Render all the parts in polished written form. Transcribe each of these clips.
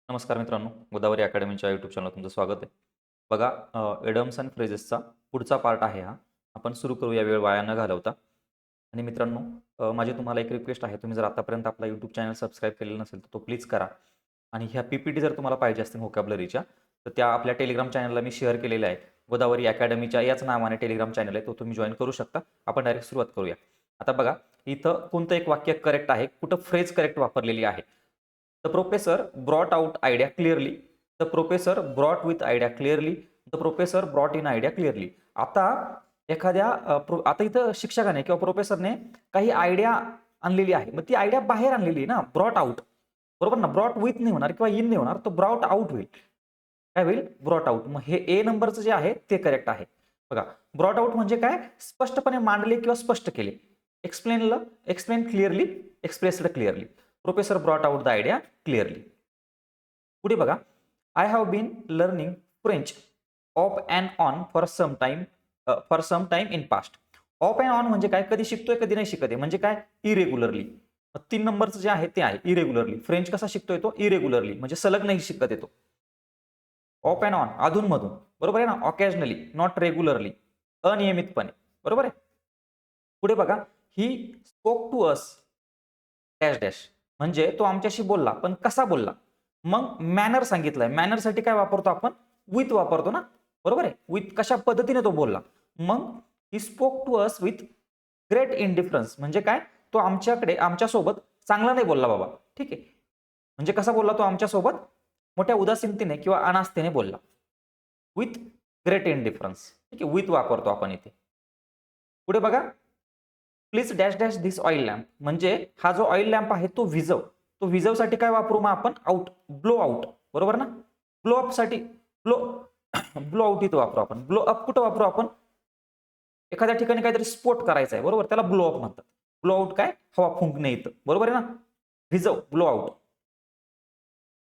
नमस्कार मित्रांनो, गोदावरी अकॅडमीच्या यूट्यूब चॅनलवर तुमचं स्वागत आहे. बघा एडम्स अँड फ्रेजेसचा पुढचा पार्ट आहे हा. आपण सुरू करूया वेळ वाया न घालवता. आणि मित्रांनो माझी तुम्हाला एक रिक्वेस्ट आहे. तुम्ही जर आतापर्यंत आपला यूट्यूब चॅनल सबस्क्राईब केलेला नसेल तर तो प्लीज करा. आणि ह्या पी-पी-टी जर तुम्हाला पाहिजे असतील व्होकॅब्युलरीच्या तर त्या आपल्या टेलिग्राम चॅनलला मी शेअर केलेल्या आहे. गोदावरी अकॅडमीच्या याच नावाने टेलिग्राम चॅनल आहे. तो तुम्ही जॉइन करू शकता. आपण डायरेक्ट सुरुवात करूया. आता बघा इथं कोणतं एक वाक्य करेक्ट आहे, कुठं फ्रेज करेक्ट वापरलेली आहे. The professor brought out idea clearly. The professor brought with idea clearly. The professor brought in idea clearly. आता एखाद्या आता इथं शिक्षकाने किंवा प्रोफेसरने काही आयडिया आणलेली आहे. मग ती आयडिया बाहेर आणलेली आहे ना, ब्रॉट आउट. बरोबर ना, ब्रॉट विथ नाही होणार किंवा इन नाही होणार, तो ब्रॉट आउट होईल. काय होईल? Brought out. मग हे ए नंबरचं जे आहे ते करेक्ट आहे. बघा ब्रॉट आउट म्हणजे काय? स्पष्टपणे मांडले किंवा स्पष्ट केले. Explain clearly, expressed clearly. Professor brought out the idea clearly. पुढे बघा, I have been learning French off and on for some time in past. Off and on म्हणजे काय? कधी शिकतोय कधी नाही शिकत आहे. म्हणजे काय? इरेग्युलरली. 3 नंबरचं जे आहे ते आहे इरेग्युलरली. फ्रेंच कसा शिकतोय तो? इरेग्युलरली म्हणजे सलग नाही शिकत येतो. ऑफ अँड ऑन अधूनमधून. बरोबर आहे ना? ऑकेजनली, नॉट रेग्युलरली, अनियमितपणे. बरोबर आहे. पुढे बघा, he spoke to us dash dash म्हणजे तो आमच्याशी बोलला, पण कसा बोलला? मग मॅनर सांगितलंय. मॅनरसाठी काय वापरतो आपण? विथ वापरतो ना, बरोबर आहे. विथ कशा पद्धतीने तो बोलला. मग he spoke to us with great indifference म्हणजे काय? तो आमच्यासोबत चांगला नाही बोलला बाबा. ठीक आहे. म्हणजे कसा बोलला तो आमच्यासोबत? मोठ्या उदासीनतेने किंवा अनास्थेने बोलला. With great indifference. ठीक आहे. विथ वापरतो आपण इथे. पुढे बघा, please dash dash this oil lamp म्हणजे हा जो ऑइल लॅम्प आहे तो विझव. तो विझवसाठी काय वापरू मग आपण? Out, blow out. बरोबर ना? ब्लो अप साठी ब्लो ब्लो आउट इथं वापरू आपण. ब्लो अप कुठं वापरू आपण? एखाद्या ठिकाणी काहीतरी स्फोट करायचा आहे. बरोबर, त्याला ब्लो अप म्हणतात. ब्लो आउट काय? हवा फुंकणे इथं. बरोबर आहे ना? विझव, ब्लो आउट.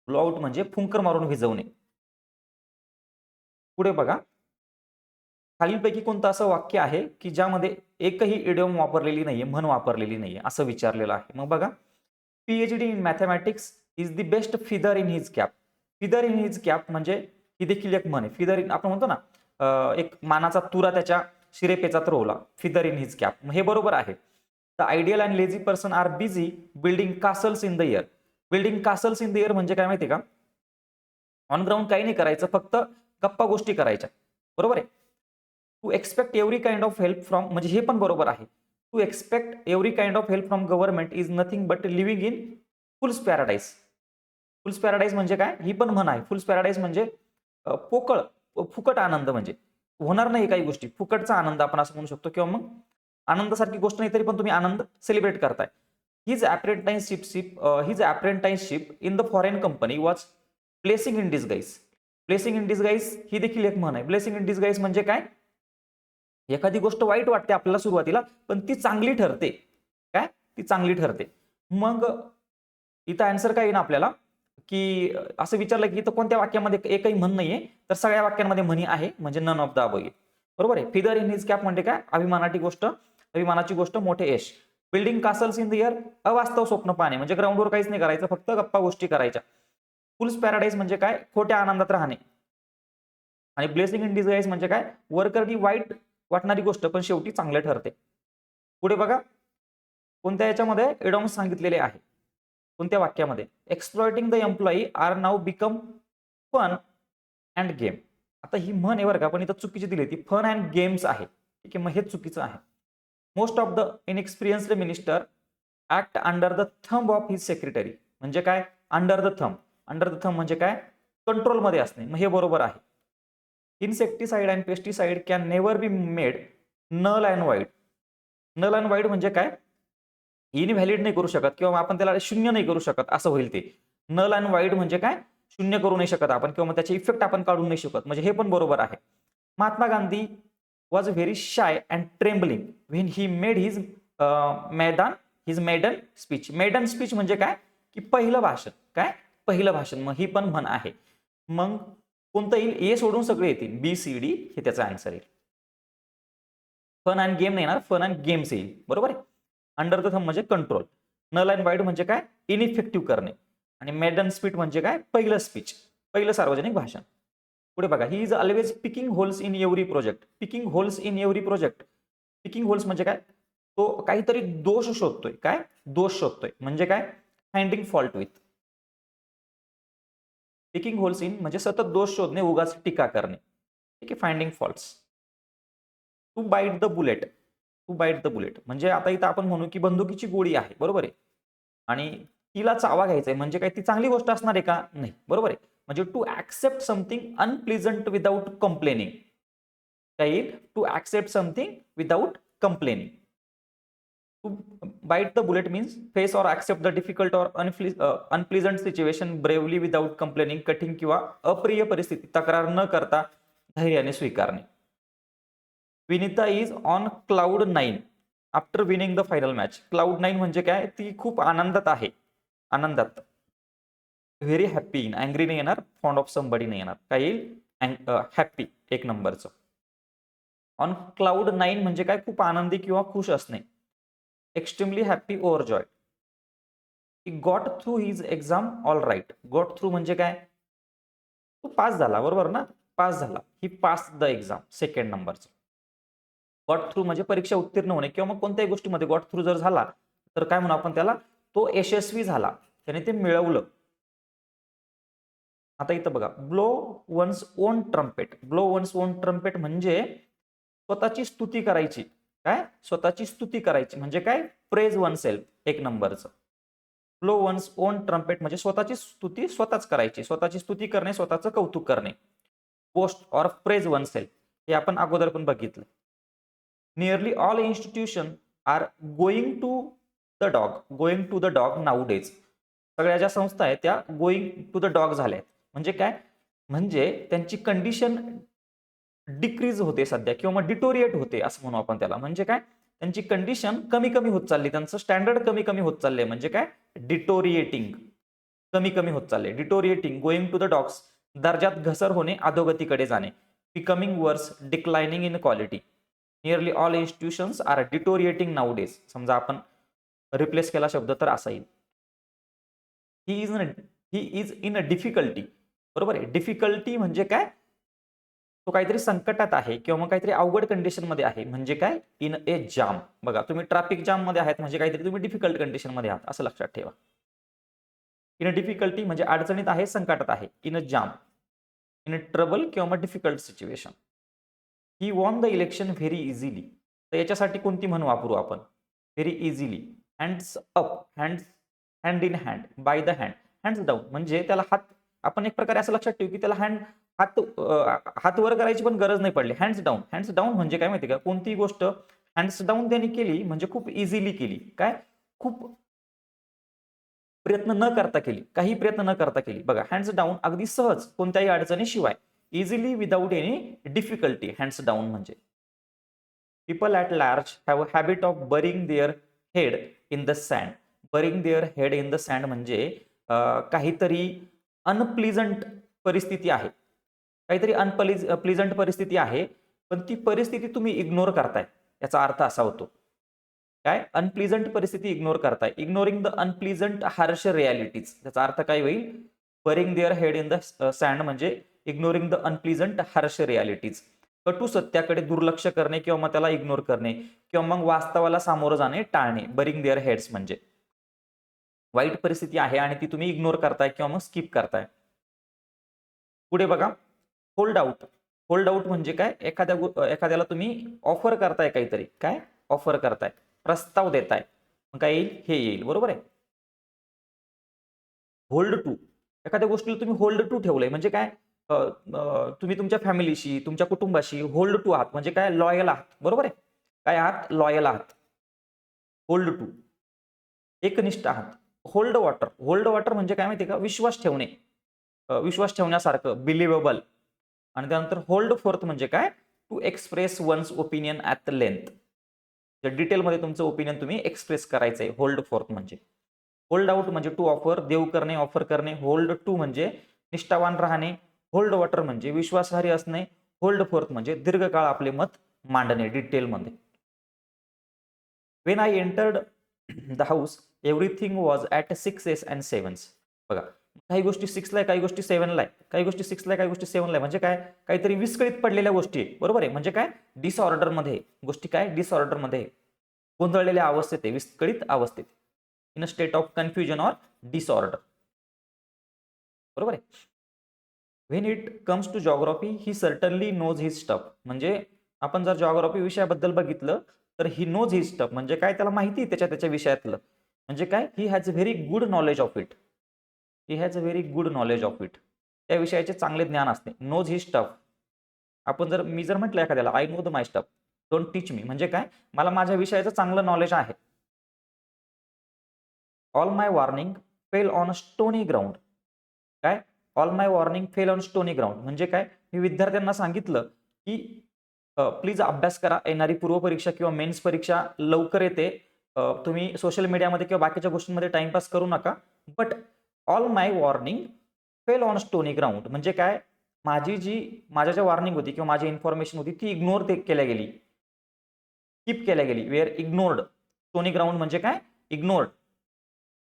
ब्लो आउट म्हणजे फुंकर मारून विझवणे. पुढे बघा, खालीलपैकी कोणतं असं वाक्य आहे की ज्यामध्ये एकही इडियम वापरलेली नाहीये, म्हण वापरलेली नाहीये असं विचारलेलं आहे. मग बघा, PhD in mathematics is the best feather in his cap. Feather in his cap म्हणजे ही देखील एक म्हण आहे. फिदर इन आपण म्हणतो ना, एक मानाचा तुरा त्याच्या शिरेपेचात रोवला. Feather in his cap. हे बरोबर आहे. The ideal and lazy person are busy building castles in the air. Building castles in the air म्हणजे काय माहिती का? ऑन ग्राउंड काही नाही करायचं, फक्त गप्पा गोष्टी करायच्या. बरोबर आहे. To expect every kind of help from म्हणजे हे पण बरोबर आहे. To expect every kind of help from government is nothing but living in fool's paradise. Fool's paradise म्हणजे काय? ही पण म्हण आहे. फुल्स पॅराडाईज म्हणजे पोकळ, फुकट आनंद म्हणजे होणार नाही काही गोष्टी. फुकटचा आनंद आपण असं म्हणू शकतो किंवा मग आनंदासारखी गोष्ट नाही तरी पण तुम्ही आनंद सेलिब्रेट करताय. His apprenticeship in the foreign company was blessing in disguise. Blessing in disguise ही देखील एक म्हण आहे. ब्लेसिंग इन डिसगाईज म्हणजे काय? एखादी गोष्ट वाईट वाटते आपल्याला सुरुवातीला, पण ती चांगली ठरते. काय? ती चांगली ठरते. मग इथं आन्सर काय येईल आपल्याला, की असं विचारलं की इथं कोणत्या वाक्यामध्ये एकही म्हण नाहीये, तर सगळ्या वाक्यांमध्ये म्हणी आहे म्हणजे नन ऑफ द अबव. बरोबर आहे. फिदर इन हिज कॅप म्हणजे काय? अभिमानाची गोष्ट, मोठे यश. Building castles in the air अवास्तव स्वप्न पाहणे म्हणजे ग्राउंडवर काहीच नाही करायचं, फक्त गप्पा गोष्टी करायच्या. फुल्स पॅराडाईज म्हणजे काय? खोट्या आनंदात राहणे. आणि ब्लेसिंग इन डिसगाईज म्हणजे काय? वरकरणी वाईट वाटणारी गोष्ट पण शेवटी चांगले ठरते. पुढे बघा, कोणत्या याच्यामध्ये एडॉम्स सांगितलेले आहे? कोणत्या वाक्यामध्ये? Exploiting the employee are now become fun and game. आता ही म्हण आहे बरं का, पण इथं चुकीची दिली. ती फन अँड गेम्स आहे. ठीक आहे, मग हे चुकीचं आहे. Most of the inexperienced minister act under the thumb of his secretary म्हणजे काय? Under the thumb. Under the thumb म्हणजे काय? कंट्रोलमध्ये असणे. मग हे बरोबर आहे. Insecticide and pesticide can never be made null and void. Null and void म्हणजे काय? इनव्हॅलिड नाही करू शकत किंवा आपण त्याला शून्य नाही करू शकत असं होईल ते. नल अँड वाईड म्हणजे काय? शून्य करू नाही शकत आपण किंवा मग त्याचे इफेक्ट आपण काढू नाही शकत. म्हणजे हे पण बरोबर आहे. Mahatma Gandhi was very shy and trembling when he made his maiden speech. Maiden speech म्हणजे काय? की पहिलं भाषण. काय? पहिलं भाषण. मग ही पण म्हण आहे. मग कोणतं येईल? ए सोडून सगळे येतील. बी सी डी हे त्याचा आन्सर येईल. फन अँड गेम नाही येणार, फन अँड गेम्स येईल. बरोबर आहे. अंडर द थंब म्हणजे कंट्रोल. नल अँड वाईड म्हणजे काय? इनइफेक्टिव्ह करणे. आणि मेडन स्पीच म्हणजे काय, पहिलं स्पीच, पहिलं सार्वजनिक भाषण. पुढे बघा, he is always picking holes in every project. Picking holes in every project. Picking holes म्हणजे काय, तो काहीतरी दोष शोधतोय. काय दोष शोधतोय म्हणजे काय, finding fault with. Picking holes in म्हणजे सतत दोष शोधणे, उगाच टीका करणे. ठीक आहे, finding faults. To bite the bullet. To bite the bullet म्हणजे आता इथं आपण म्हणू की बंदुकीची गोळी आहे, बरोबर आहे, आणि तिला चावा घ्यायचा आहे म्हणजे काय, ती चांगली गोष्ट असणार आहे का, नाही, बरोबर आहे. म्हणजे to accept something unpleasant without complaining. काय येईल, to accept something without complaining. To bite the bullet means face or accept the difficult or unpleasant situation bravely without complaining. कठीण किंवा अप्रिय परिस्थिती तक्रार न करता धैर्याने स्वीकारणे. Vinita is on cloud 9 after winning the final match. Cloud 9 म्हणजे काय, ती खूप आनंदात आहे, आनंदात. व्हेरी हॅप्पी, इन अँग्री नाही येणार, फॉन्ड ऑफ समबडी नाही येणार, काय येईल, हॅप्पी, एक नंबरचं. ऑन क्लाउड 9 म्हणजे काय, खूप आनंदी किंवा खुश असणे. Extremely happy over joy. Got through his exam all right. Got through म्हणजे काय, तो पास झाला, बरोबर ना, पास झाला. He pass the exam, second नंबरचं. गॉट थ्रू म्हणजे परीक्षा उत्तीर्ण होणे, किंवा मग कोणत्याही गोष्टीमध्ये गॉट थ्रू जर झाला तर काय म्हणू आपण त्याला, तो यशस्वी झाला, त्याने ते मिळवलं. आता इथं बघा, blow one's own trumpet. Blow one's own trumpet म्हणजे स्वतःची स्तुती करायची. काय, स्वतःची स्तुती करायची म्हणजे काय, प्रेज वन सेल्फ, एक नंबरचं. ब्लो वन्स ओन ट्रम्पेट म्हणजे स्वतःची स्तुती स्वतःच करायची, स्वतःची स्तुती करणे, स्वतःचं कौतुक करणे. बोस्ट और प्रेज वन सेल्फ हे आपण अगोदर पण बघितलं. Nearly all institution are going to the dog. Going to the dog nowadays. सगळ्या ज्या संस्था आहेत त्या गोइंग टू द डॉग झाल्या. म्हणजे काय, म्हणजे त्यांची कंडिशन डिक्रीज होते सध्या, किंवा मग डिटोरिएट होते असं म्हणू आपण त्याला. म्हणजे काय, त्यांची कंडिशन कमी कमी होत चालली, त्यांचं स्टँडर्ड कमी कमी होत चाललंय. म्हणजे काय, डिटोरिएटिंग, कमी कमी होत चालले. Deteriorating, going to the dogs, दर्जात घसर होणे, अधोगतीकडे जाणे. Becoming worse, declining in quality. Nearly all institutions are deteriorating nowadays. समजा आपण रिप्लेस केला शब्द तर असा येईल, he is in a difficulty. बरोबर आहे. डिफिकल्टी म्हणजे काय, तो काहीतरी संकटात आहे, किंवा मग काहीतरी अवघड कंडिशन मध्ये आहे. म्हणजे काय, इन ए जाम. बघा, तुम्ही ट्रॅफिक जाम मध्ये आहेत म्हणजे काहीतरी तुम्ही डिफिकल्ट कंडिशन मध्ये आहात, असं लक्षात ठेवा. इन अ डिफिकल्टी म्हणजे अडचणीत आहे, संकटात आहे. In a jam, in a trouble किंवा मग difficult situation. He won the election very easily. तर याच्यासाठी कोणती म्हण वापरू आपण, very easily. Hands up, hand in hand, by the hand. Hands down म्हणजे त्याला हात, आपण एक प्रकारे असं लक्षात ठेवू की त्याला हात वर करायची पण गरज नाही पडली. Hands down. हँड्स डाऊन म्हणजे काय माहिती का, कोणती गोष्ट हँड्स डाऊन त्यांनी केली म्हणजे खूप इझिली केली. काय, खूप प्रयत्न न करता केली, काही प्रयत्न न करता केली. बघा, हँड्स डाऊन अगदी सहज, कोणत्याही अडचणीशिवाय, easily without any difficulty. Hands down म्हणजे. People at large have a habit of burying their head in the sand. Burying their head in the sand म्हणजे काहीतरी अनप्लिझंट परिस्थिती आहे, काहीतरी प्लिझंट परिस्थिती आहे, पण ती परिस्थिती तुम्ही इग्नोर करताय, याचा अर्थ असा होतो. काय, अनप्लिझंट परिस्थिती इग्नोर करताय. Ignoring the unpleasant harsh realities. त्याचा अर्थ काय होईल, burying their head in the sand म्हणजे ignoring the unpleasant harsh realities. कटू सत्याकडे दुर्लक्ष करणे, किंवा मग त्याला इग्नोर करणे, किंवा मग वास्तवाला सामोरं जाणे, टाळणे. बरिंग देअर हेड्स म्हणजे वाईट परिस्थिती आहे आणि ती तुम्ही इग्नोर करताय किंवा मग स्किप करताय. पुढे बघा, होल्ड आउट. होल्ड आउट म्हणजे काय, एखाद्याला तुम्ही ऑफर करताय काहीतरी. काय, ऑफर करताय, प्रस्ताव देताय. मग काय येईल, हे येईल. बरोबर आहे. होल्ड टू, एखाद्या गोष्टीला तुम्ही होल्ड टू ठेवलंय म्हणजे काय, तुम्ही तुमच्या फॅमिलीशी, तुमच्या कुटुंबाशी होल्ड टू आहात म्हणजे काय, लॉयल आहात. बरोबर आहे. काय आहात, लॉयल आहात. होल्ड टू, एकनिष्ठ आहात. Hold water. होल्ड वॉटर म्हणजे काय माहिती का, विश्वास ठेवणे, विश्वास ठेवण्यासारखं, बिलिव्हेबल. आणि त्यानंतर होल्ड फोर्थ म्हणजे काय, to express one's opinion at the length. डिटेलमध्ये तुमचं ओपिनियन तुम्ही एक्सप्रेस करायचंय. होल्ड फोर्थ म्हणजे. होल्ड आउट म्हणजे टू ऑफर, देऊ करणे, ऑफर करणे. होल्ड टू म्हणजे निष्ठावान राहणे. होल्ड वॉटर म्हणजे विश्वासार्ह असणे. होल्ड फोर्थ म्हणजे दीर्घकाळ आपले मत मांडणे डिटेलमध्ये. When I entered the house everything was at 6 and 7. बघा, काही गोष्टी 6ला आहे, काही गोष्टी 7ला आहे, काही गोष्टी 6ला आहे, काही गोष्टी 7ला आहे. म्हणजे काय, काहीतरी विस्कळीत पडलेल्या गोष्टी आहे, बरोबर आहे. म्हणजे काय, डिसऑर्डरमध्ये गोष्टी, काय डिसऑर्डरमध्ये गोंधळलेल्या अवस्थेत आहे, विस्कळीत अवस्थेत, in a state of confusion or disorder, बरोबर आहे. When it comes to geography he certainly knows his stuff. म्हणजे आपण जर जॉग्राफी विषयाबद्दल बघितलं तर ही नोज हिज स्टफ म्हणजे काय, त्याला माहिती आहे त्याच्या त्याच्या विषयातलं. म्हणजे काय, he has a very good knowledge of it. He has a very good knowledge of it. त्या विषयाचे चांगले ज्ञान असते. Knows his stuff. आपण जर, मी जर म्हटलं एखाद्याला I know the my stuff, don't teach me, म्हणजे काय, मला माझ्या विषयाचं चांगलं नॉलेज आहे. All my warning fell on a stony ground. काय, all my warning fell on stony ground म्हणजे काय, मी विद्यार्थ्यांना सांगितलं की प्लीज अभ्यास करा, येणारी पूर्वपरीक्षा किंवा मेन्स परीक्षा लवकर येते. तुम्ही सोशल मीडियामध्ये किंवा बाकीच्या गोष्टींमध्ये टाइमपास करू नका. But all my warning fell on stony ground म्हणजे काय, माझ्या ज्या वॉर्निंग होती किंवा माझी इन्फॉर्मेशन होती ती इग्नोर केल्या गेली, कीप केल्या गेली. Wear ignored. स्टोनी ग्राउंड म्हणजे काय, ignored.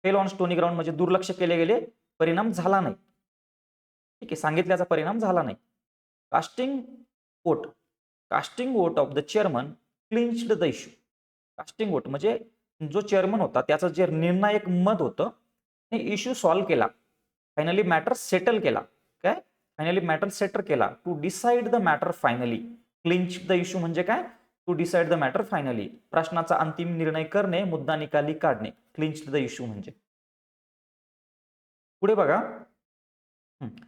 Fail on stony ground म्हणजे दुर्लक्ष केले गेले, परिणाम झाला नाही. ठीक आहे, सांगितल्याचा परिणाम झाला नाही. Casting vote. Casting vote of the chairman clinched the issue. Casting vote म्हणजे जो चेअरमन होता त्याचं जे निर्णायक मत होतं ते इश्यू सॉल्व्ह केला. फायनली मॅटर सेटल केला. काय, फायनली मॅटर सेटल केला. To decide the matter finally. Clinch the issue म्हणजे काय, to decide the matter finally. प्रश्नाचा अंतिम निर्णय करणे, मुद्दा निकाली काढणे. क्लिंच द इश्यू म्हणजे. पुढे बघा.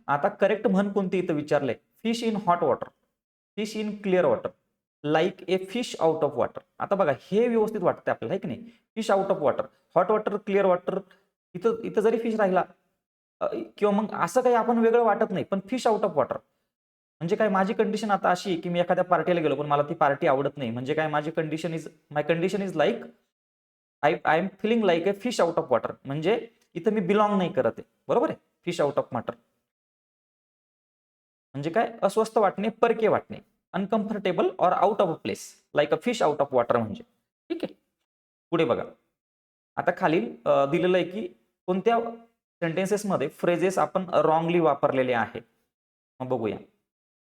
आता करेक्ट म्हण कोणती इथं विचारलंय. Fish in hot water, fish in clear water, like a fish out of water. आता बघा हे व्यवस्थित वाटतं आपल्याला, आहे की नाही. Fish out of water, hot water, clear water. इथं इथं जरी फिश राहिला किंवा मग असं काही आपण वेगळं वाटत नाही, पण फिश आउट ऑफ वॉटर म्हणजे काय, माझी कंडिशन आता अशी आहे की मी एखाद्या पार्टीला गेलो पण मला ती पार्टी आवडत नाही. म्हणजे काय, माझी condition is, my condition is like I am feeling like a fish out of water. म्हणजे इथं मी बिलॉंग नाही करत आहे, बरोबर आहे. फिश आउट ऑफ वॉटर म्हणजे काय, अस्वस्थ वाटणे, परके वाटणे, uncomfortable or out of a place, like a fish out of water म्हणजे. ठीक आहे. पुढे बघा. आता खालील दिलेलं आहे की कोणत्या सेंटेन्सेसमध्ये फ्रेजेस आपण रॉंगली वापरलेले आहे. मग बघूया.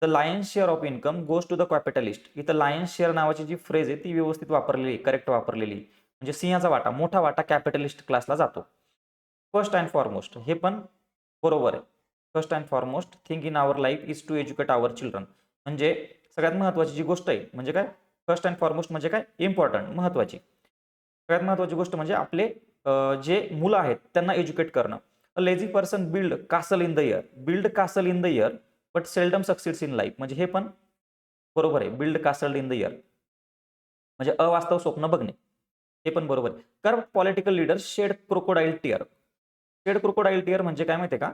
The lion's share of income goes to the capitalist. इथं लायन्स शेअर नावाची जी फ्रेज आहे ती व्यवस्थित वापरलेली, करेक्ट वापरलेली. म्हणजे सिंहाचा वाटा, मोठा वाटा कॅपिटलिस्ट क्लासला जातो. फर्स्ट अँड फॉरमोस्ट हे पण बरोबर आहे. First and foremost thing in our life is to educate our children. म्हणजे सगळ्यात महत्वाची जी गोष्ट आहे म्हणजे काय, फर्स्ट अँड फॉरमोस्ट म्हणजे काय, इम्पॉर्टंट, महत्वाची. सगळ्यात महत्वाची गोष्ट म्हणजे आपले जे मुलं आहेत त्यांना एज्युकेट करणं. A lazy person build castle in the air, build castle in the air but seldom succeeds in life. म्हणजे हे पण बरोबर आहे. Build castle in the air म्हणजे अवास्तव स्वप्न बघणे, हे पण बरोबर आहे. कर political leader shed crocodile tear. Shed crocodile tear म्हणजे काय माहितीये का,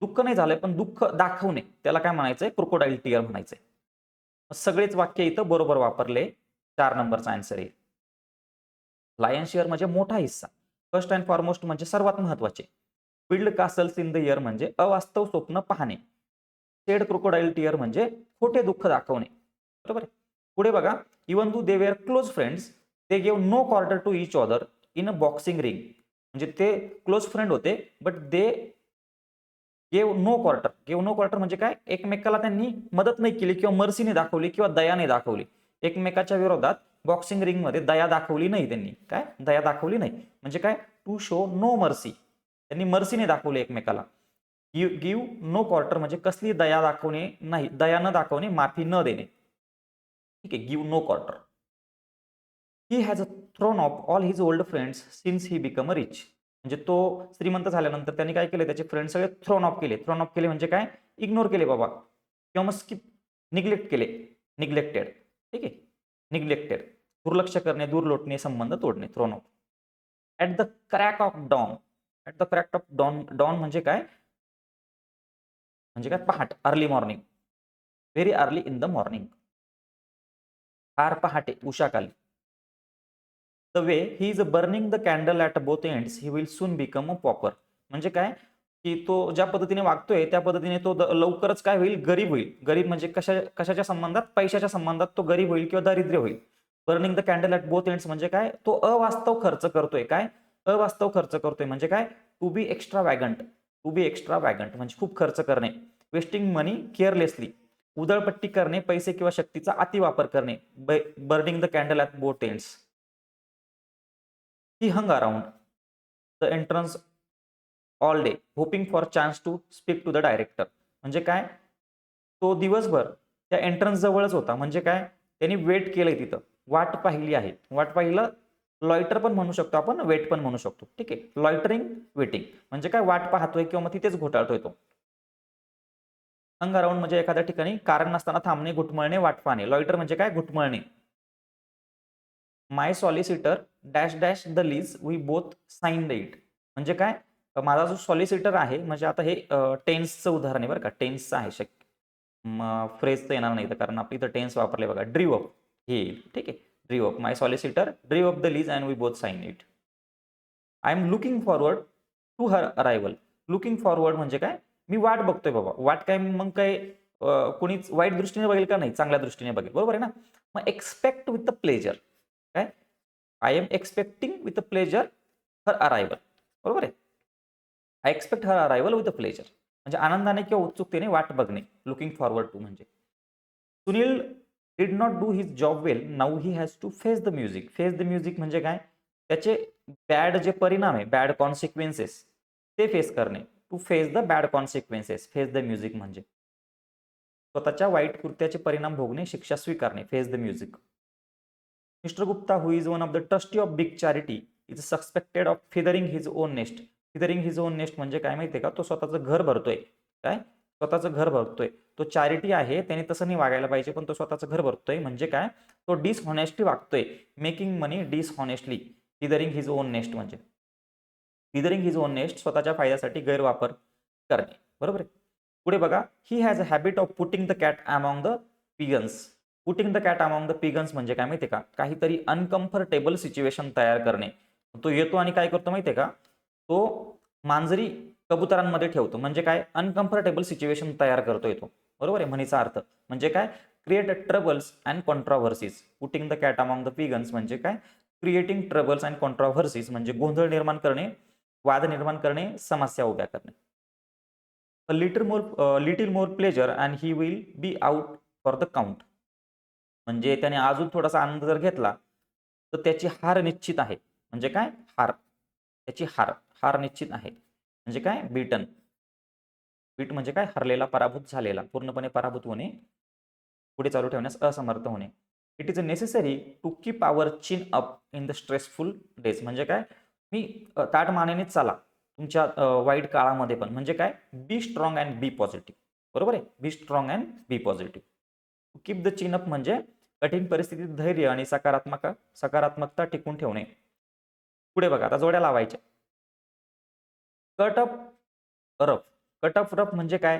दुःख नाही झालंय पण दुःख दाखवणे, त्याला काय म्हणायचंय, क्रोकोडाईल टिअर म्हणायचंय. सगळेच वाक्य इथं बरोबर वापरले. 4 नंबरचा आन्सर आहे. लायन शेअर म्हणजे मोठा हिस्सा. फर्स्ट अँड फॉरमोस्ट म्हणजे सर्वात महत्वाचे. Build castles in the air म्हणजे अवास्तव स्वप्न पाहणे. शेड क्रोकोडाईल टिअर म्हणजे खोटे दुःख दाखवणे, बरोबर आहे. पुढे बघा. Even though they were close friends they gave no quarter to each other in a boxing ring. म्हणजे ते क्लोज फ्रेंड होते but they gave no quarter. Gave no quarter म्हणजे काय, एकमेकाला त्यांनी मदत नाही केली किंवा मर्सीने दाखवली किंवा दया नाही दाखवली. एकमेकाच्या विरोधात बॉक्सिंग रिंग मध्ये दया दाखवली नाही त्यांनी. काय, दया दाखवली नाही म्हणजे काय, टू शो नो मर्सी. त्यांनी मर्सीने दाखवले एकमेकाला. गिव्ह नो क्वार्टर म्हणजे कसली दया दाखवणे नाही, दया न दाखवणे, माफी न देणे. ठीक आहे. Give no quarter. He has a thrown off all his old friends since he become a rich. म्हणजे तो श्रीमंत झाल्यानंतर त्यांनी काय केले, त्याचे फ्रेंड सगळे थ्रोन ऑफ केले. थ्रोन ऑफ केले म्हणजे काय, इग्नोर केले बाबा किंवा मग स्किप, निग्लेक्ट केले. निग्लेक्टेड. ठीक आहे. निग्लेक्टेड दुर्लक्ष करणे, दूर लोटणे, संबंध तोडणे. Thrown off. At the crack of dawn. At the crack of dawn. Dawn म्हणजे काय, म्हणजे काय, पहाट, early morning. Very early in the morning. फार पहाटे, उषाकाली. The way he is burning the candle at both ends he will soon become a pauper. म्हणजे काय, की तो ज्या पद्धतीने वागतोय त्या पद्धतीने तो लवकरच काय होईल, गरीब होईल. गरीब म्हणजे कशाच्या संबंधात, पैशाच्या संबंधात तो गरीब होईल किंवा दारिद्र्य होईल. Burning the candle at both ends म्हणजे काय, तो अवास्तव खर्च करतोय. काय, अवास्तव खर्च करतोय म्हणजे काय, to be extravagant. To be extravagant म्हणजे खूप खर्च करणे. वेस्टिंग मनी केअरलेसली, उधळपट्टी करणे, पैसे किंवा शक्तीचा अतिवापर करणे. Burning the candle at both ends. He hung around the entrance all day hoping for chance to speak to the director. म्हणजे काय, तो दिवसभर त्या एंट्रन्स जवळच होता. म्हणजे काय, त्यांनी वेट केलंय तिथं, वाट पाहिली आहे. वाट पाहिलं लॉयटर पण म्हणू शकतो आपण, वेट पण म्हणू शकतो. ठीक आहे, लॉयटरिंग, वेटिंग म्हणजे काय, वाट पाहतोय किंवा मग तिथेच घोटाळतोय तो. हंग अराउंड म्हणजे एखाद्या ठिकाणी कारण नसताना थांबणे, घुटमळणे, वाट पाहणे. लॉयटर म्हणजे काय, घुटमळणे. My solicitor dash dash the lease we both sign it. म्हणजे काय, माझा जो सॉलिसिटर आहे, म्हणजे आता हे टेन्सचं उदाहरण आहे बरं का, टेन्सचं आहे. फ्रेजचं येणार नाही तर, कारण आपली इथं टेन्स वापरले बघा. ड्रीव अप हे येईल. ठीक आहे, drew up. My solicitor drew up the lease and we both sign it. I am looking forward to her arrival. Looking forward म्हणजे काय, मी वाट बघतोय बाबा. वाट काय मग काय, कोणीच वाईट दृष्टीने बघेल का, नाही, चांगल्या दृष्टीने बघेल. बरोबर आहे ना. मग एक्सपेक्ट विथ द प्लेजर. काय, I am expecting with the pleasure her arrival. बरोबर आहे. I expect her arrival with the pleasure म्हणजे आनंदाने किंवा उत्सुकतेने वाट बघणे. लुकिंग फॉरवर्ड टू म्हणजे. Sunil did not do his job well, now he has to face the music. Face the music म्हणजे काय, त्याचे बॅड जे परिणाम आहे, बॅड कॉन्सिक्वेन्सेस, ते फेस करणे. To face the bad consequences, face the music म्हणजे स्वतःच्या वाईट कृत्याचे परिणाम भोगणे, शिक्षा स्वीकारणे. Face the music. Mister Gupta, who is one of the trustee of big charity, is suspected of feathering his own nest. Feathering his own nest म्हणजे काय माहितीये का, तो स्वतःचं घर भरतोय. काय, स्वतःचं घर भरतोय. तो चॅरिटी आहे, त्याने तसं नाही वागायला पाहिजे, पण तो स्वतःचं घर भरतोय. म्हणजे काय, तो डिसहॉनेस्टली वागतोय. Making money dishonestly. Feathering his own nest म्हणजे फिदरिंग हिज ओन नेस्ट, स्वतःच्या फायद्यासाठी गैरवापर करणे. बरोबर आहे. पुढे बघा. He has a habit of putting the cat among the pigeons. Putting the cat among the pigeons म्हणजे काय माहितीये का, काहीतरी अनकम्फर्टेबल सिच्युएशन तयार करणे. तो येतो आणि काय करतो माहितीये का, तो मांजरी कबुतरांमध्ये ठेवतो. म्हणजे काय, अनकम्फर्टेबल सिच्युएशन तयार करतोय तो. बरोबर आहे. म्हणीचा अर्थ म्हणजे काय, create troubles and controversies. Putting the cat among the pigeons म्हणजे काय, क्रिएटिंग ट्रबल्स अँड कॉन्ट्रोव्हर्सीज म्हणजे गोंधळ निर्माण करणे, वाद निर्माण करणे, समस्या उभ्या करणे. Little more pleasure and he will be out for the count. म्हणजे त्याने अजून थोडासा आनंद जर घेतला तर त्याची हार निश्चित आहे. म्हणजे काय, हार, त्याची हार, हार निश्चित आहे. म्हणजे काय, बीटन. बीट म्हणजे काय, हरलेला, पराभूत झालेला, पूर्णपणे पराभूत होणे, पुढे चालू ठेवण्यास असमर्थ होणे. It is necessary to keep our chin up in the stressful days. म्हणजे काय, मी ताठ मानेनेच चाला तुमच्या वाईट काळामध्ये पण. म्हणजे काय, be strong and be positive. बरोबर आहे. Be strong and be positive. Keep the chin up म्हणजे कठीण परिस्थितीत धैर्य आणि सकारात्मकता टिकून ठेवणे. पुढे बघा, आता जोड्या लावायच्या. Cut up rough. Cut up rough म्हणजे काय,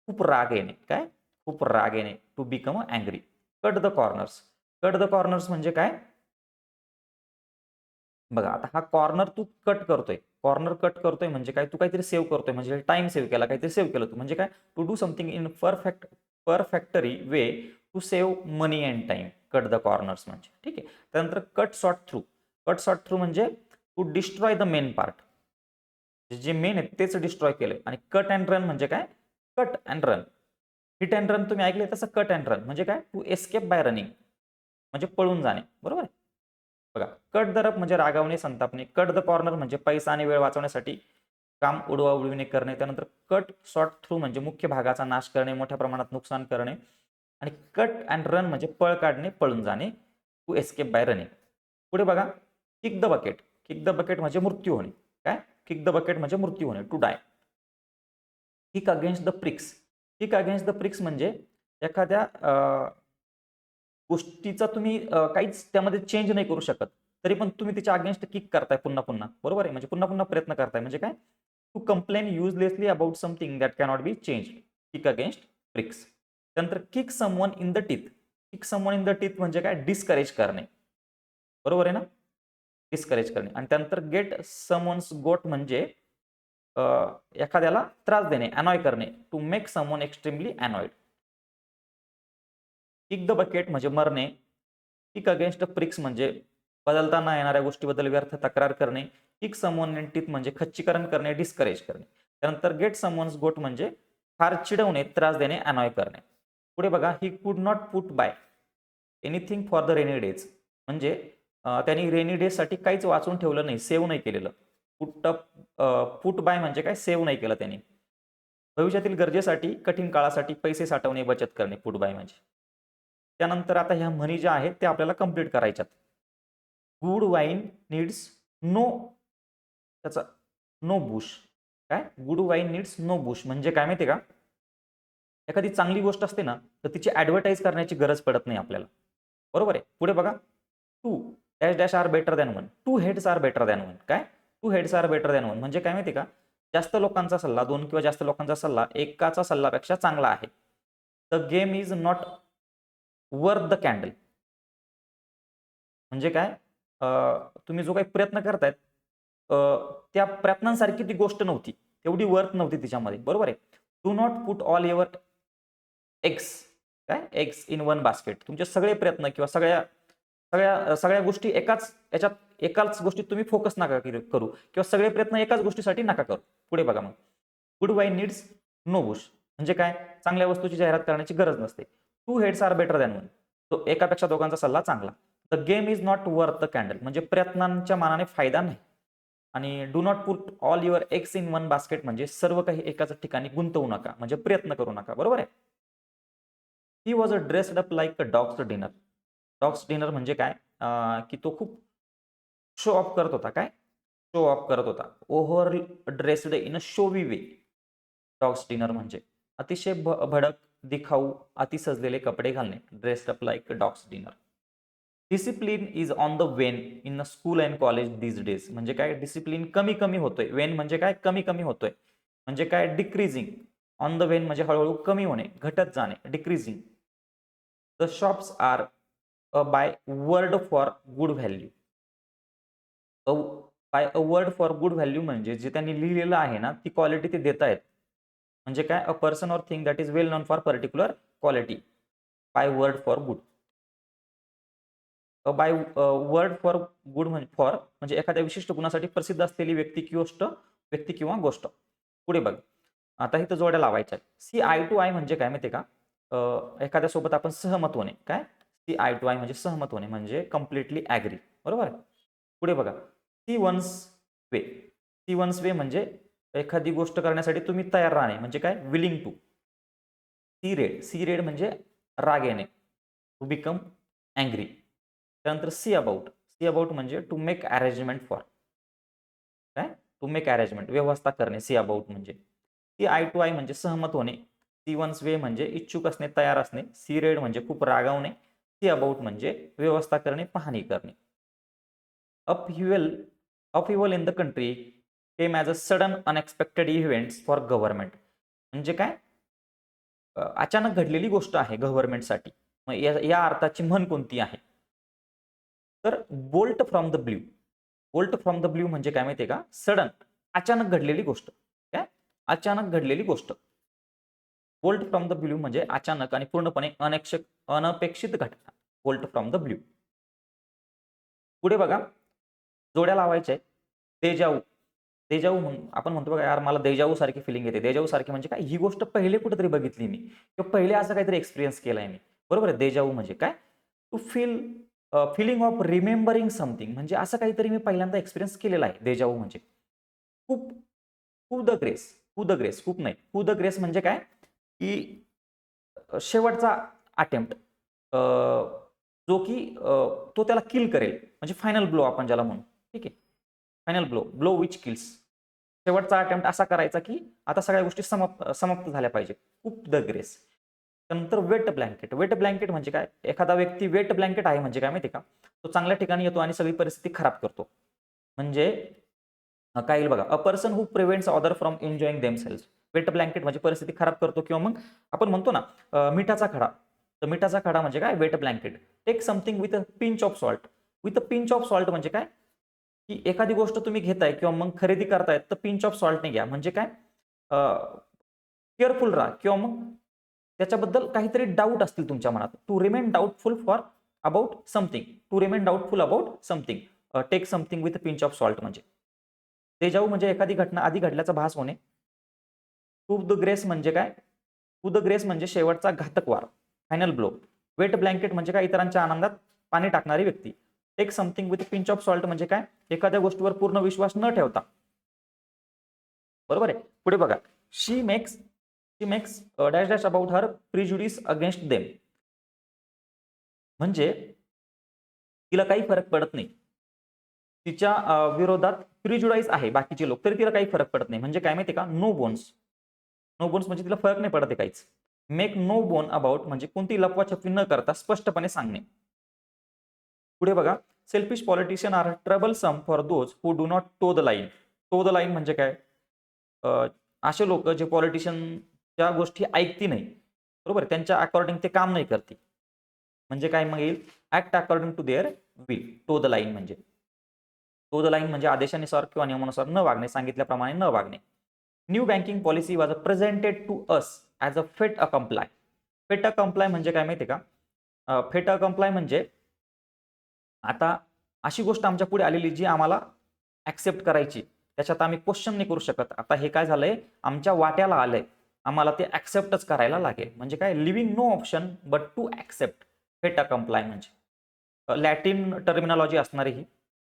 खूप राग येणे. काय, खूप राग येणे. To become angry. Cut the corners. Cut the corners म्हणजे काय, बघा आता हा कॉर्नर तू कट करतोय. कॉर्नर कट करतोय म्हणजे काय, तू काहीतरी सेव्ह करतोय. म्हणजे टाइम सेव्ह केला, काहीतरी सेव्ह केलं तू. म्हणजे काय, to do something in perfunctory way to save money and time. Cut the corners म्हणजे. ठीक आहे. त्यानंतर cut short through. Cut short through म्हणजे to destroy the main part. जे मेन आहे तेच डिस्ट्रॉय केलंय. आणि कट अँड रन म्हणजे काय, cut and run. Hit and run तुम्ही ऐकले, तसं कट अँड रन म्हणजे काय, टू एस्केप बाय रनिंग म्हणजे पळून जाणे. बरोबर आहे. बघा, कट द रफ म्हणजे रागावणे, संतापणे. कट द कॉर्नर म्हणजे पैसा आणि वेळ वाचवण्यासाठी काम उडवाउडवीने करणे. त्यानंतर कट शॉर्ट थ्रू म्हणजे मुख्य भागाचा नाश करणे, मोठ्या प्रमाणात नुकसान करणे. आणि कट अँड रन म्हणजे पळ काढणे, पळून जाणे. To escape by running. पुढे बघा. Kick the bucket. Kick the bucket म्हणजे मृत्यू होणे. काय, किक द बकेट म्हणजे मृत्यू होणे, to die. Kick against the pricks. Kick against the pricks म्हणजे एखाद्या गोष्टीचा तुम्ही काहीच त्यामध्ये चेंज नाही करू शकत, तरी पण तुम्ही त्याच्या अगेन्स्ट किक करताय पुन्हा पुन्हा. बरोबर आहे. म्हणजे पुन्हा पुन्हा प्रयत्न करताय. म्हणजे काय, to complain uselessly about something that cannot be change. Kick against pricks. त्यानंतर kick someone in the teeth. Kick someone in the teeth म्हणजे काय, डिस्करेज करणे. बरोबर आहे ना, डिस्करेज करणे. आणि त्यानंतर गेट समवन्स गोट म्हणजे एखाद्याला त्रास देणे, अनॉय करणे. To make someone extremely annoyed. Kick the bucket म्हणजे मरणे. किक अगेन्स्ट प्रिक्स म्हणजे बदलताना येणाऱ्या गोष्टीबद्दल व्यर्थ तक्रार करणे. किक समवन इन टीथ म्हणजे खच्चीकरण करणे, डिस्करेज करणे. त्यानंतर गेट समवन्स गोट म्हणजे फार चिडवणे, त्रास देणे, अनॉय करणे. पुढे बघा, he could not put buy anything for the rainy days म्हणजे त्यांनी रेनी डेजसाठी काहीच वाचून ठेवलं नाही, सेव्ह नाही केलेलं. पुट बाय म्हणजे काय, सेव्ह नाही केलं त्यांनी. भविष्यातील गरजेसाठी, कठीण काळासाठी पैसे साठवणे, बचत करणे, पुट बाय म्हणजे. त्यानंतर आता ह्या म्हणी ज्या आहेत त्या आपल्याला कंप्लीट करायच्यात. गुड वाईन नीड्स नो त्याचा नो बुश. काय, good wine needs no bush म्हणजे काय माहिती का, एखादी चांगली गोष्ट असते ना तर तिची ऍडव्हर्टाईज करण्याची गरज पडत नाही आपल्याला. बरोबर आहे. पुढे बघा, two dash dash are better than one, two heads are better than one. काय, two heads are better than one म्हणजे काय माहिती का, जास्त लोकांचा सल्ला, दोन किंवा जास्त लोकांचा सल्ला एकाचा सल्लापेक्षा चांगला आहे. The game is not worth the candle म्हणजे काय, तुम्ही जो काही प्रयत्न करतायत त्या प्रयत्नांसारखी ती गोष्ट नव्हती, तेवढी वर्थ नव्हती तिच्यामध्ये. बरोबर आहे. Do not put all your x, काय, एक्स इन वन बास्केट. तुमचे सगळे प्रयत्न किंवा सगळ्या सगळ्या सगळ्या गोष्टी एकाच गोष्टीत तुम्ही फोकस नका करू किंवा सगळे प्रयत्न एकाच गोष्टीसाठी नका करू. पुढे बघा मग, good wine needs no bush म्हणजे काय, चांगल्या वस्तूची जाहिरात करण्याची गरज नसते. Two heads are better than one, तो एकापेक्षा दोघांचा सल्ला चांगला. The game is not worth the candle म्हणजे प्रयत्नांच्या मानाने फायदा नाही. आणि do not put all your eggs in one basket म्हणजे सर्व काही एकाच ठिकाणी गुंतवू नका म्हणजे प्रयत्न करू नका. बरोबर आहे. He was a dressed up like a dogs dinner. Dogs dinner म्हणजे काय, की तो खूप शो ऑफ करत होता. काय, शो ऑफ करत होता. Over dressed in a showy way. Dog's dinner म्हणजे अतिशय भडक, दिखाऊ, अति सजलेले कपडे घालणे. Dressed up like dog's dinner. Discipline is on the wane in school and college these days म्हणजे काय, डिसिप्लिन कमी कमी होतोय. वेन म्हणजे काय, कमी कमी होतोय. म्हणजे काय, डिक्रीजिंग. ऑन द वेन म्हणजे हळूहळू कमी होणे, घटत जाणे, decreasing. The shops are byword for good value. By a word for good value म्हणजे जे त्यांनी लिहिलेलं आहे ना ती क्वालिटी ते देत आहेत. म्हणजे काय, a person or thing that is well non for particular quality. By word for good. By word for good म्हणजे एखाद्या विशिष्ट गुणासाठी प्रसिद्ध असलेली व्यक्ती किंवा गोष्ट. पुढे बघ, आता इथं जोड्या लावायच्या आहेत. सी आय टू आय म्हणजे काय माहिती का, एखाद्यासोबत आपण सहमत होणे. काय, सी आय टू आय म्हणजे सहमत होणे म्हणजे कम्प्लिटली ॲग्री. बरोबर आहे. पुढे बघा, सी वन्स वे. सी वन्स वे म्हणजे एखादी गोष्ट करण्यासाठी तुम्ही तयार राहणे म्हणजे काय, विलिंग टू. सी रेड म्हणजे राग येणे, टू बिकम अँग्री. त्यानंतर सी अबाउट म्हणजे टू मेक अरेंजमेंट फॉर. काय, टू मेक अरेंजमेंट व्यवस्था करणे, सी अबाउट म्हणजे. सी आय टू आय म्हणजे सहमत होणे. सी वन्स वे म्हणजे इच्छुक असणे, तयार असणे. सी रेड म्हणजे खूप रागावणे. सी अबाउट म्हणजे व्यवस्था करणे, पाहणी करणे. Upheaval upheaval in the country came as a sudden unexpected events for government म्हणजे काय, अचानक घडलेली गोष्ट आहे गव्हर्नमेंटसाठी. मग या अर्थाची म्हण कोणती आहे, तर bolt from the blue. Bolt from the blue म्हणजे काय माहितीये का, सडन, अचानक घडलेली गोष्ट. काय, अचानक घडलेली गोष्ट. बोल्ट फ्रॉम द ब्ल्यू म्हणजे अचानक आणि पूर्णपणे अनपेक्षित घटना. Bolt from the blue. पुढे बघा, जोड्या लावायच्या आहेत. देजाऊ. देजाऊ म्हणून आपण म्हणतो बघा, यार मला देजाऊ सारखी फिलिंग येते. देजाऊ सारखी म्हणजे काय, ही गोष्ट पहिले कुठेतरी बघितली मी किंवा पहिले असं काहीतरी एक्सपिरियन्स केलाय मी. बरोबर आहे. देजाऊ म्हणजे काय, to feeling of remembering something म्हणजे असं काहीतरी मी पहिल्यांदा एक्सपिरियन्स केलेला आहे. देजाऊ म्हणजे खूप to the grace. To the grace खूप नाही. टू द ग्रेस म्हणजे काय, की शेवटचा अटेम्प्ट, जो की तो त्याला किल करेल म्हणजे फायनल ब्लो आपण ज्याला म्हणू. ठीक आहे. Final blow which kills. शेवटचा अटेम्प्ट असा करायचा की आता सगळ्या गोष्टी समाप्त झाल्या पाहिजे. खूप द ग्रेस. त्यानंतर वेट ब्लँकेट. वेट ब्लँकेट म्हणजे काय, एखादा व्यक्ती वेट ब्लँकेट आहे म्हणजे काय माहिती का, तो चांगल्या ठिकाणी येतो आणि सगळी परिस्थिती खराब करतो. म्हणजे काय येईल बघा, a person who prevents other from enjoying themselves. Wet blanket म्हणजे परिस्थिती खराब करतो किंवा मग आपण म्हणतो ना मिठाचा खडा. तर मिठाचा खडा म्हणजे काय, wet blanket. Take something with a pinch of salt. With a pinch of salt म्हणजे काय, की एखादी गोष्ट तुम्ही घेताय किंवा मग खरेदी करतायत तर पिंच ऑफ सॉल्टने घ्या. म्हणजे काय, केअरफुल राहा किंवा मग त्याच्याबद्दल काहीतरी डाऊट असतील तुमच्या मनात. To remain doubtful for about something, to remain doubtful about something, take something with pinch of salt म्हणजे तेजाऊ म्हणजे एखादी घटना आधी घडल्याचा भास होणे. टू द ग्रेस म्हणजे काय? टू द ग्रेस म्हणजे शेवटचा घातक वार, फायनल ब्लो. वेट ब्लँकेट म्हणजे काय? इतरांच्या आनंदात पाणी टाकणारी व्यक्ती. Take something with pinch of salt म्हणजे काय? एखाद्या गोष्टीवर पूर्ण विश्वास न ठेवता. बरोबर आहे. पुढे बघा, she makes dash dash about her prejudice against them. म्हणजे तिला काही फरक पडत नाही. तिच्या विरोधात प्रिज्युडाइज आहे बाकीचे लोक, तरी तिला काही फरक पडत नाही. म्हणजे काय माहिती का? No bones. नो बोन्स म्हणजे तिला फरक नाही पडत आहे काहीच. मेक नो बोन अबाउट म्हणजे कोणती लपवाछपवी न करता स्पष्टपणे सांगणे. पुढे बघा, selfish politician are troublesome for those who do not toe the line. Toe the line म्हणजे काय? असे लोक जे पॉलिटिशियनच्या गोष्टी ऐकती नाही, बरोबर, त्यांच्या अकॉर्डिंग ते काम नाही करते. म्हणजे काय मग येईल? Act according to their will. Toe the line म्हणजे टो द लाईन म्हणजे आदेशानुसार किंवा नियमानुसार न वागणे, सांगितल्याप्रमाणे न वागणे. New banking policy was presented to us as a fait a comply. फेट अ कंप्लाय म्हणजे काय माहिती का? फेट अ कंप्लाय म्हणजे आता अशी गोष्ट आमच्या पुढे आलेली जी आम्हाला ऍक्सेप्ट करायची, त्याच्यात आम्ही क्वेश्चन नाही करू शकत. आता हे काय झालंय? आमच्या वाट्याला आलंय, आम्हाला ते ऍक्सेप्टच करायला लागेल. म्हणजे काय? Leaving no option but to accept. Fait accompli म्हणजे लॅटिन टर्मिनॉलॉजी असणारी ही.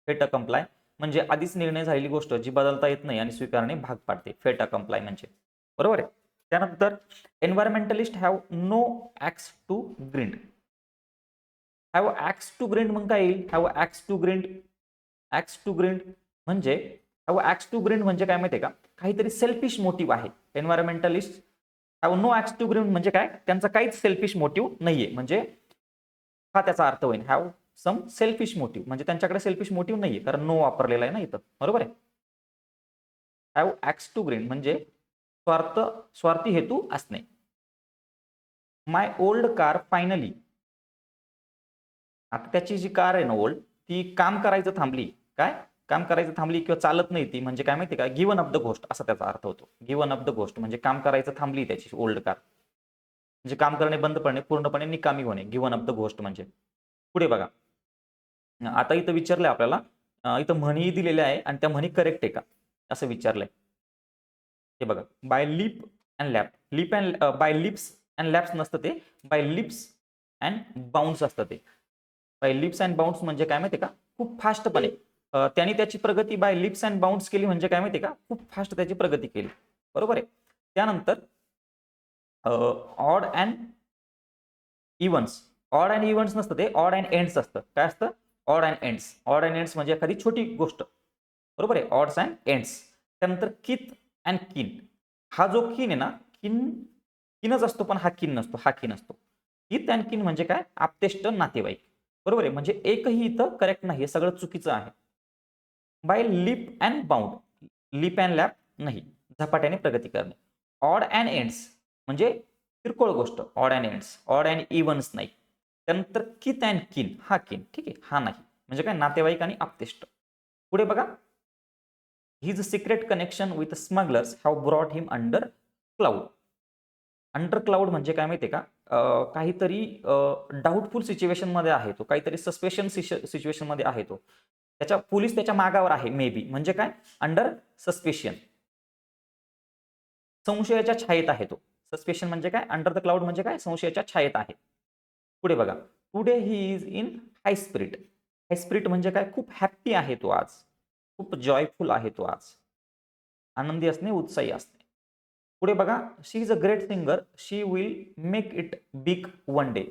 फेट अ कंप्लाय म्हणजे आधीच निर्णय झालेली गोष्ट जी बदलता येत नाही आणि स्वीकारणे भाग पाडते. फेट अ कंप्लाय म्हणजे, बरोबर आहे. त्यानंतर environmentalist have no axe to grind. Have axe to grind मग काय येईल? Have axe to grind. Axe to grind म्हणजे हॅव ॲक्स टू ग्रिंड म्हणजे काय माहिती आहे का? काहीतरी सेल्फिश मोटिव्ह आहे. Environmentalist have no axe to grind म्हणजे काय? त्यांचा काहीच सेल्फिश मोटिव्ह नाहीये. म्हणजे हा त्याचा अर्थ होईल. हॅव सम सेल्फिश मोटिव्ह म्हणजे त्यांच्याकडे सेल्फिश मोटिव्ह नाहीये, कारण नो वापरलेला आहे ना इथं, बरोबर आहे. हॅव ॲक्स टू ग्रिंड म्हणजे स्वार्थी हेतू असणे. माय ओल्ड कार फायनली. आता त्याची जी कार आहे ना ओल्ड, ती काम करायचं थांबली. काय? काम करायचं थांबली किंवा चालत नाही ती, म्हणजे काय माहिती का? गिव्हन अप द घोस्ट असा त्याचा अर्थ होतो. गिव्हन अप द घोस्ट म्हणजे काम करायचं थांबली त्याची ओल्ड कार. म्हणजे काम करणे बंद पडणे, पूर्णपणे निकामी होणे. गिव्हन अप द घोस्ट म्हणजे. पुढे बघा, आता इथं विचारलंय आपल्याला, इथं म्हणी दिलेल्या आहे आणि त्या म्हणी करेक्ट आहे का असं विचारलंय. हे बघा, by leap and lap. Leap and by leaps and laps नसतं ते, बाय लिप्स अँड बाउन्स असतं ते. बाय लिप्स अँड बाउन्स म्हणजे काय माहिती का? खूप फास्टपणे त्यांनी त्याची प्रगती बाय लिप्स अँड बाउन्स केली. म्हणजे काय माहिती का? खूप फास्ट त्याची प्रगती केली, बरोबर आहे. त्यानंतर ऑड अँड इव्हन्स. ऑड अँड इव्हन्स नसतं ते, ऑड अँड एंड्स असतं. काय असतं? Odd and ends. Odd and ends म्हणजे एखादी छोटी गोष्ट, बरोबर आहे. Odds and ends. त्यानंतर किथ अँड किन. हा जो किन आहे ना, किनच असतो, पण हा किन नसतो, हा किन असतो. किथ अँड किन म्हणजे काय? आप्तेष्ट नातेवाईक, बरोबर आहे. म्हणजे एकही इथं करेक्ट नाही, हे सगळं चुकीचं आहे. By leap and bound. Leap and lap नाही, झपाट्याने प्रगती करणे. ऑड अँड एंड्स म्हणजे किरकोळ गोष्ट. Odd and ends, odd and evens नाही. त्यानंतर किथ अँड किन, हा किन ठीक आहे, हा नाही. म्हणजे काय? नातेवाईक आणि आप्तेष्ट. पुढे बघा, his secret connection with smugglers have brought him under cloud. Under cloud म्हणजे काय माहितीये का? काहीतरी डाऊटफुल सिच्युएशन मध्ये आहे तो, काहीतरी सस्पेशन सिच्युएशन मध्ये आहे तो. पोलीस त्याच्या मागावर आहे मे बी. म्हणजे काय? अंडर सस्पेशन, संशयाच्या छायेत आहे तो. सस्पेशन म्हणजे काय? अंडर द क्लाउड म्हणजे काय? संशयाच्या छायेत आहे. पुढे बघा, today he is in high spirit. High spirit म्हणजे काय? खूप हॅप्पी आहे तो आज, खूप जॉयफुल आहे तो आज. आनंदी असणे, उत्साही असणे. पुढे बघा, she is a great singer, she will make it big one day.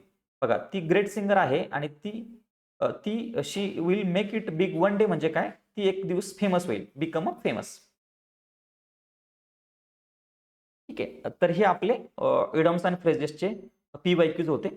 बघा, ती ग्रेट सिंगर आहे आणि ती she will make it big one day म्हणजे काय? ती एक दिवस फेमस होईल. Become a famous. ठीक आहे. तर हे आपले इडम्स अँड फ्रेजेसचे PYQs होते.